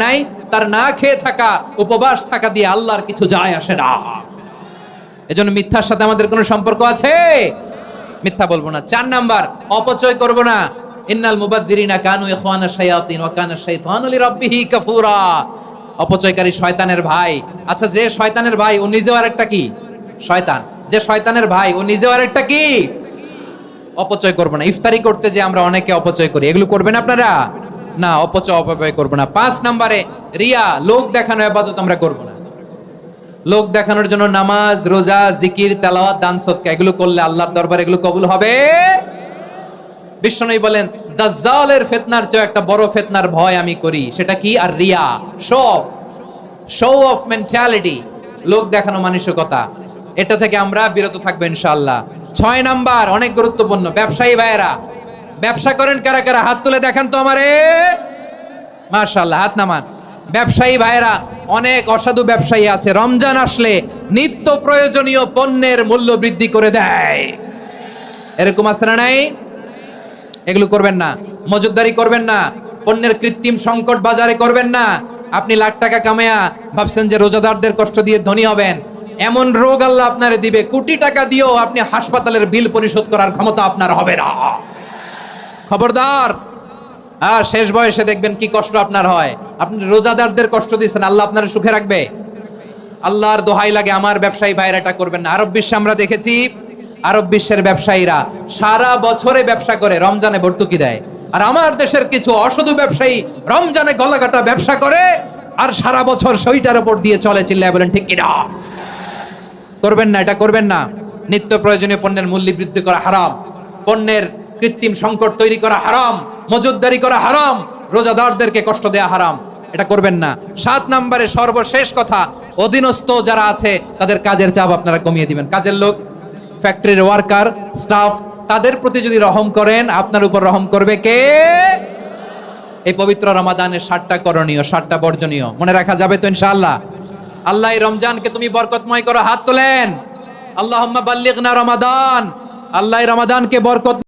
নাই, তার না খেয়ে থাকা উপবাস থাকা দিয়ে আল্লাহর কিছু যায় আসে না। এজন্য মিথ্যার সাথে আমাদের কোনো সম্পর্ক আছে? মিথ্যা বলবো না। 4 নাম্বার, অপচয় করব না। ইন্নাল মুবাযযিরিনা কানু ইখওয়ানাশ শায়াতিন ওয়া কানা শাইতানু লিরাব্বিহি কাফুরা। অপচয়কারী শয়তানের ভাই। আচ্ছা, যে শয়তানের ভাই ও নিজেও আরেকটা কি? শয়তান। যে শয়তানের ভাই ও নিজেও আরেকটা কি? অপচয় করব না। ইফতারি করতে যে আমরা অনেকে অপচয় করি, এগুলো করবেন আপনারা? না, অপচয় করব না। 5 নম্বরে রিয়া, লোক দেখানো ইবাদত আমরা করব না। লোক দেখানোর জন্য নামাজ, রোজা, জিকির, তেলাওয়াত, দান সদকা এগুলো করলে আল্লাহর দরবারে এগুলো কবুল হবে? বিশ্বনবী বলেন, দাজ্জালের ফিতনার চেয়ে একটা বড় ফিতনার ভয় আমি করি, সেটা কি? আর রিয়া, শো অফ মেন্টালিটি, লোক দেখানো মানসিকতা। এটা থেকে আমরা বিরত থাকবো ইনশাআল্লাহ। 6 নাম্বার, অনেক গুরুত্বপূর্ণ। ব্যবসায়ী ভাইয়েরা, ব্যবসা করেন কারা কারা? হাত তুলে দেখান তো আমারে। মাশাআল্লাহ, হাত নামান। ব্যবসায়ী ভাইয়েরা, অনেক অসাধু ব্যবসায়ী আছে, রমজান আসলে নিত্য প্রয়োজনীয় পণ্যের মূল্য বৃদ্ধি করে দেয়। এরকম আছে না নাই? এগুলো করবেন না। মজুদদারি করবেন না। পণ্যের কৃত্রিম সংকট বাজারে করবেন না। আপনি লাখ টাকা কামায়া ভাবছেন যে রোজাদারদের কষ্ট দিয়ে ধনী হবেন। এমন রোগ আল্লাহ আপনারে দিবে, কোটি টাকা দিয়েও আপনি হাসপাতালের বিল পরিশোধ করার ক্ষমতা আপনার হবে না। খবরদার। আর শেষ বয়সে দেখবেন কি কষ্ট আপনার হয়। আপনি রোজাদারদের কষ্ট দিচ্ছেন, আল্লাহ আপনার সুখে রাখবে? আল্লাহর দোহাই লাগে, আমার ব্যবসায়ী ভাইরা এটা করবেন না। আরব বিশ্বে আমরা দেখেছি, আরব বিশ্বের ব্যবসায়ীরা সারা বছরে ব্যবসা করে, রমজানে ভর্তুকি দেয়। আর আমার দেশের কিছু অসাধু ব্যবসায়ী রমজানে গলাকাটা ব্যবসা করে আর সারা বছর সইটার উপর দিয়ে চলে। চিল্লায় বলেন ঠিক কিনা? করবেন না, এটা করবেন না। নিত্য প্রয়োজনীয় পণ্যের মূল্য বৃদ্ধি করা হারাম, পণ্যের কৃত্রিম সংকট তৈরি করা হারাম, মজুদদারি করা হারাম, রোজাদারদেরকে কষ্ট দেয়া হারাম, এটা করবেন না। 7 নম্বরে সর্বশেষ কথা, অধীনস্থ যারা আছে তাদের কাজের চাপ আপনারা কমিয়ে দিবেন। কাজের লোক, ফ্যাক্টরির ওয়ার্কার, স্টাফ, তাদের প্রতি যদি রহম করেন, আপনার উপর রহম করবে কে? এই পবিত্র রমাদানের 7টা করণীয়, 7টা বর্জনীয় মনে রাখা যাবে তো ইনশাআল্লাহ? আল্লাহ এই রমজানকে তুমি বরকতময় করো। হাত তোলেন। আল্লাহুম্মা বাল্লিগনা রমাদান। আল্লাহ এই রমাদানকে বরকত